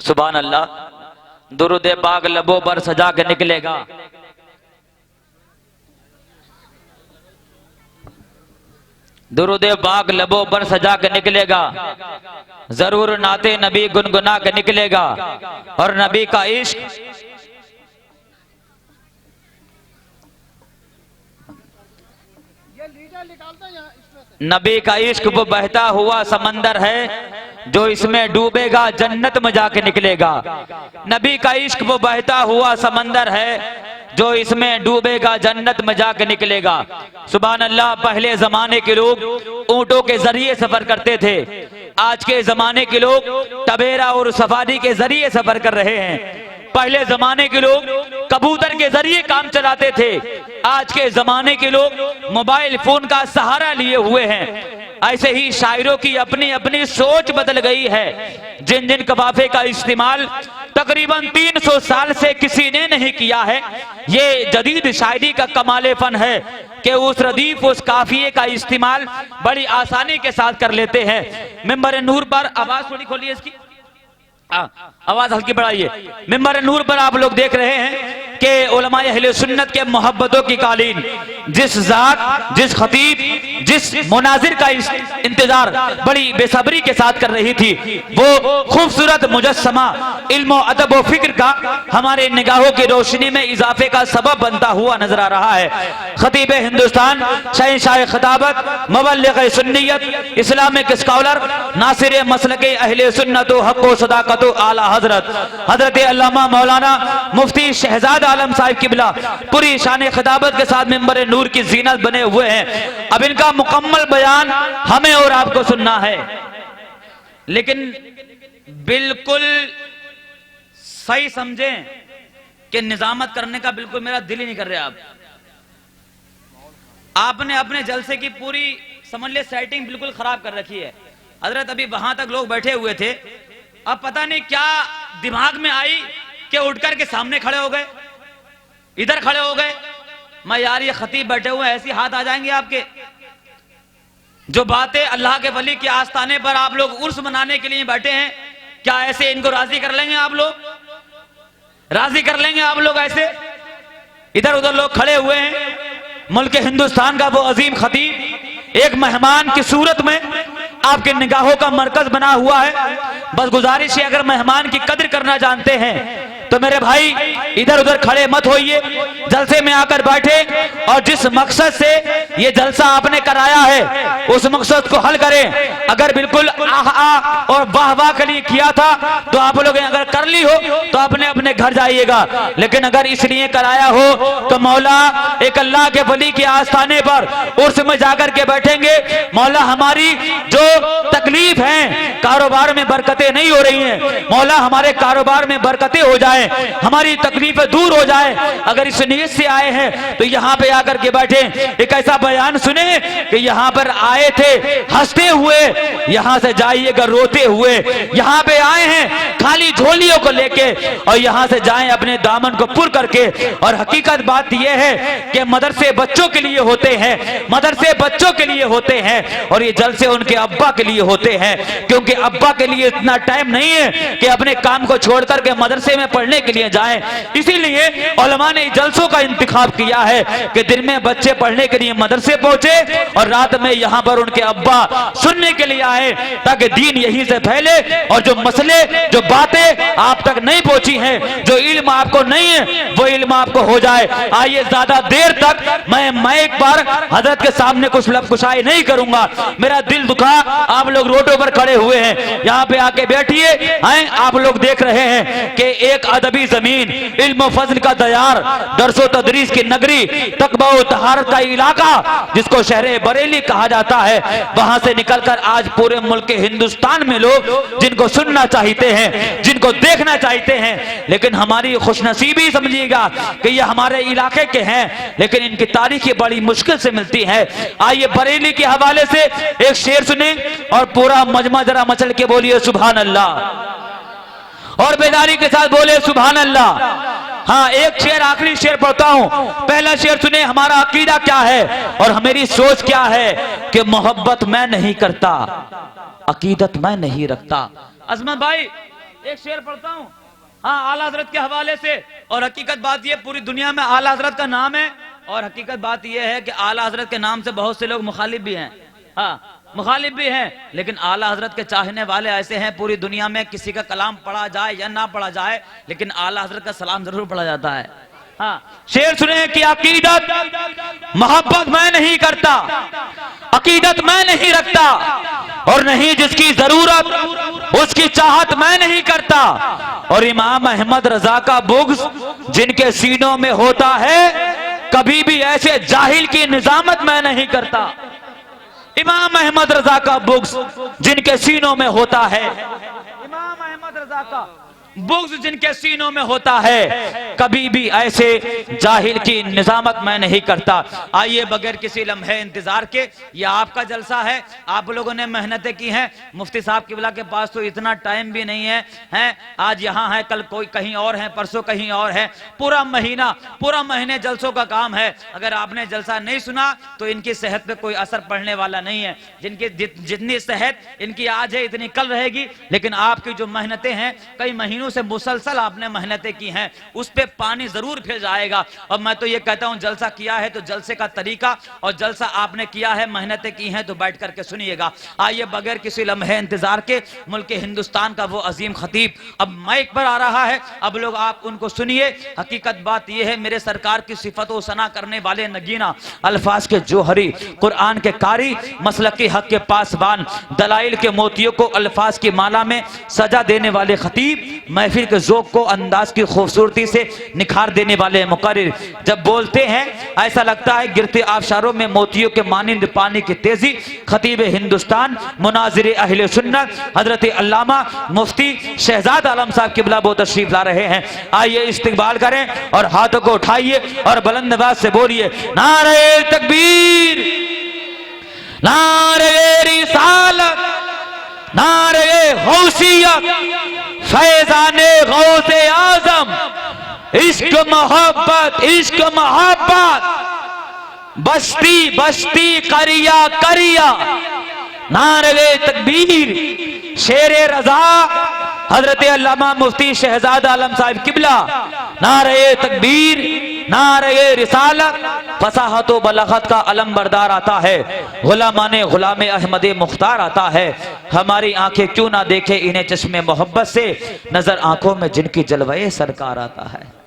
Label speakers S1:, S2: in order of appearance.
S1: सुभान अल्लाह। दुरूद पाक लबों पर सजा के निकलेगा, दुरूद पाक लबों पर सजा के निकलेगा, जरूर नाते नबी गुनगुना के निकलेगा। और नबी का इश्क नबी का इश्क वो बहता हुआ समंदर है जो इसमें डूबेगा जन्नत में जाके निकलेगा। नबी का इश्क वो बहता हुआ समंदर है जो इसमें डूबेगा जन्नत में जाके निकलेगा। सुभान अल्लाह। पहले जमाने के लोग ऊंटों के जरिए सफर करते थे, आज के जमाने के लोग टबेरा और सफारी के जरिए सफर कर रहे हैं। पहले जमाने के लोग कबूतर के जरिए काम चलाते थे, आज के जमाने के लोग मोबाइल फोन का सहारा लिए हुए हैं। ऐसे ही शायरों की अपनी अपनी सोच बदल गई है। जिन जिन कवाफे का इस्तेमाल तकरीबन 300 साल से किसी ने नहीं किया है, ये जदीद शायरी का कमाले फन है कि उस रदीफ उस काफिये का इस्तेमाल बड़ी आसानी के साथ कर लेते हैं। मिंबर नूर पर आवाज थोड़ी खोलिए इसकी, आवाज हल्की बढ़ाइए। मिंबर नूर पर आप लोग देख रहे हैं कि उलमाए अहले सुन्नत के मोहब्बतों की कालीन जिस जात, जिस खतीब, जिस मुनाजिर का इंतजार बड़ी बेसब्री के साथ कर रही थी, वो खूबसूरत मुजस्समा इल्म और अदब और फिक्र का हमारे निगाहों की रोशनी में इजाफे का सबब बनता हुआ नजर आ रहा है। खतीब हिंदुस्तान, शहंशाह खिताबत, मुबल्लिग सुन्नियत, इस्लामिक स्कॉलर, नासिर मसलक अहले सुन्नत व हक़ व सदाकत आला हजरत अल्लामा मौलाना मुफ्ती शहजाद आलम साहिब किबला पूरी शान खिताबत के साथ मिंबर नूर की जीनत बने हुए हैं। अब इनका मुकम्मल बयान हमें और आपको सुनना है, लेकिन बिल्कुल सही समझें कि निजामत करने का बिल्कुल मेरा दिल ही नहीं कर रहा। आपने अपने जलसे की पूरी समझ ले सेटिंग बिल्कुल खराब कर रखी है। हजरत अभी वहां तक लोग बैठे हुए थे, अब पता नहीं क्या दिमाग में आई कि उठकर के सामने खड़े हो गए, इधर खड़े हो गए। मैं यार ये खतीब बैठे हुए ऐसे हाथ आ जाएंगे आपके, जो बातें अल्लाह के वली के आस्थाने पर आप लोग उर्स मनाने के लिए बैठे हैं, क्या ऐसे इनको राजी कर लेंगे आप लोग? राजी कर लेंगे आप लोग ऐसे? इधर उधर लोग खड़े हुए हैं, मुल्क हिंदुस्तान का वो अजीम खतीब एक मेहमान की सूरत में आपके निगाहों का मरकज बना हुआ है। बस गुजारिश है, अगर मेहमान की कदर करना जानते हैं तो मेरे भाई इधर उधर खड़े मत होइए, जलसे में आकर बैठे और जिस मकसद से ये जलसा आपने कराया है उस मकसद को हल करें। अगर बिल्कुल आह और वाह वाह के लिए किया था तो आप लोग अगर कर ली हो तो अपने अपने घर जाइएगा, लेकिन अगर इसलिए कराया हो तो मौला एक अल्लाह के वली के आस्थाने पर उर्स में जाकर के बैठेंगे। मौला हमारी जो तकलीफ है, कारोबार में बरकतें नहीं हो रही हैं, मौला हमारे कारोबार में बरकतें हो जाए, हमारी तकलीफें दूर हो जाए। अगर इस नीयत से आए हैं तो यहाँ पे आकर के बैठे, एक ऐसा बयान सुने कि यहाँ पर आए थे हंसते हुए, यहाँ से जाइएगा रोते हुए। यहाँ पे आए हैं खाली झोलियों को लेके और यहाँ से जाएं अपने दामन को पुर करके। और हकीकत बात यह है कि मदरसे बच्चों के लिए होते हैं, मदरसे बच्चों के लिए होते हैं और ये जलसे उनके अब्बा के लिए होते हैं, क्योंकि अब्बा के लिए इतना टाइम नहीं है कि अपने काम को छोड़ करके मदरसे में पढ़ने के लिए जाएं। इसीलिए उलमा ने जलसों का इंतखाब किया है कि दिन में बच्चे पढ़ने के लिए मदरसे पहुंचे और रात में यहाँ पर उनके अब्बा सुनने के लिए आए, ताकि दीन यहीं से फैले और जो मसले, जो बातें आप तक नहीं पहुंची हैं, जो इल्म आपको नहीं है, वो इल्म आपको हो जाए। आइए, ज्यादा देर तक मैं एक बार हजरत के सामने कुछ लफ्ज़ नहीं करूंगा, मेरा दिल दुखा। आप लोग रोडों पर खड़े हुए हैं, यहाँ पे आके बैठिए। आप लोग देख रहे हैं कि एक अदबी जमीन, इल्म फजल का दयार, दरसो तदरीस की नगरी, तकबा तहारत का इलाका जिसको शहर बरेली कहा जाता है, वहां से निकलकर आज पूरे मुल्क हिंदुस्तान में लोग जिनको सुनना चाहते हैं, जिनको देखना चाहते हैं, लेकिन हमारी खुशनसीबी समझिएगा कि ये हमारे इलाके के हैं, लेकिन इनकी तारीखें बड़ी मुश्किल से मिलती है। आइए बरेली के हवाले से एक शेर सुने और पूरा मजमा जरा मचल के बोलिए सुभान अल्लाह, और बेदारी के साथ बोले सुभान अल्लाह। हाँ, एक शेर, आखिरी शेर पढ़ता हूं। पहला शेर सुने, हमारा अकीदा क्या है और हमारी सोच क्या है कि मोहब्बत मैं नहीं करता, अकीदत मैं नहीं रखता। अजमत भाई एक शेर पढ़ता हूँ, हाँ, आला हजरत के हवाले से। और हकीकत बात यह, पूरी दुनिया में आला हजरत का नाम है, और हकीकत बात यह है कि आला हजरत के नाम से बहुत से लोग मुखालिफ भी हैं, हाँ, मुखालिफ भी हैं, लेकिन आला हजरत के चाहने वाले ऐसे हैं पूरी दुनिया में, किसी का कलाम पढ़ा जाए या ना पढ़ा जाए, लेकिन आला हजरत का सलाम जरूर पढ़ा जाता है। हाँ, शेर सुने कि अकीदत मोहब्बत मैं नहीं करता, अकीदत मैं नहीं रखता, और नहीं जिसकी जरूरत उसकी चाहत मैं नहीं करता, और इमाम अहमद रजा का बुग़्ज़ जिनके सीनों में होता है, कभी भी ऐसे जाहिल की निजामत मैं नहीं करता। इमाम अहमद रजा का बुग़्ज़ जिनके सीनों में होता है, इमाम अहमद रजा का बुग़्ज़ जिनके सीनों में होता है, कभी भी ऐसे जाहिल की निजामत मैं नहीं करता। आइए बगैर किसी लम्हे इंतजार के, ये आपका जलसा है, आप लोगों ने मेहनतें की हैं। मुफ्ती साहब किबला के पास तो इतना टाइम भी नहीं है, आज यहाँ है, कल कोई कहीं और है, परसों कहीं और है, पूरा महीने जलसों का काम है। अगर आपने जलसा नहीं सुना तो इनकी सेहत पे कोई असर पड़ने वाला नहीं है। जिनकी जितनी सेहत इनकी आज है इतनी कल रहेगी, लेकिन आपकी जो मेहनतें हैं, कई महीनों से मुसलसल आपने मेहनतें की हैं, उस पे पानी जरूर फिर जाएगा। और मैं तो ये कहता हूं, जलसा किया है तो जलसे का तरीका, और जलसा आपने किया है, मेहनतें की हैं, तो बैठ करके सुनिएगा। आइए बगैर किसी लम्हे इंतजार के, मुल्क हिंदुस्तान का वो अजीम खतीब अब माइक पर आ रहा है, अब लोग आप उनको सुनिए। हकीकत बात यह है, मेरे सरकार की सिफत व सना करने वाले नगीना, अल्फाज के जोहरी, कुरान के कारी, मसलक के हक के पासबान, दलाइल के मोतियों को अल्फाज की माला में सजा देने वाले खतीब, महफिल के ज़ौक़ को अंदाज की खूबसूरती से निखार देने वाले मुकर्रिर, जब बोलते हैं ऐसा लगता है गिरते आबशारों में मोतियों के मानिंद पानी की तेजी। खतीब हिंदुस्तान, मुनाजिर अहले सुन्नत, हजरत अल्लामा मुफ्ती शहजाद आलम साहब किबला वो तशरीफ ला रहे हैं। आइए इस्तकबाल करें और हाथों को उठाइए और बुलंद आवाज से बोलिए, नारे तकबीर, नारे रिसालत, नारे गौसियत, फैज़ाने गौसे आज़म, इश्क मोहब्बत, इश्क मोहब्बत, बस्ती बस्ती करिया करिया, नारे तकबीर, शेरे रजा हजरत अल्लामा मुफ्ती शहजाद आलम साहिब किबला, नारे तकबीर, नारे रिसालत, फसाहत व बलागत का अलम बरदार आता है, गुलामाने गुलाम अहमद मुख्तार आता है। हमारी आंखें क्यों ना देखे इन्हें चश्मे मोहब्बत से, नजर आंखों में जिनकी जलवाए सरकार आता है।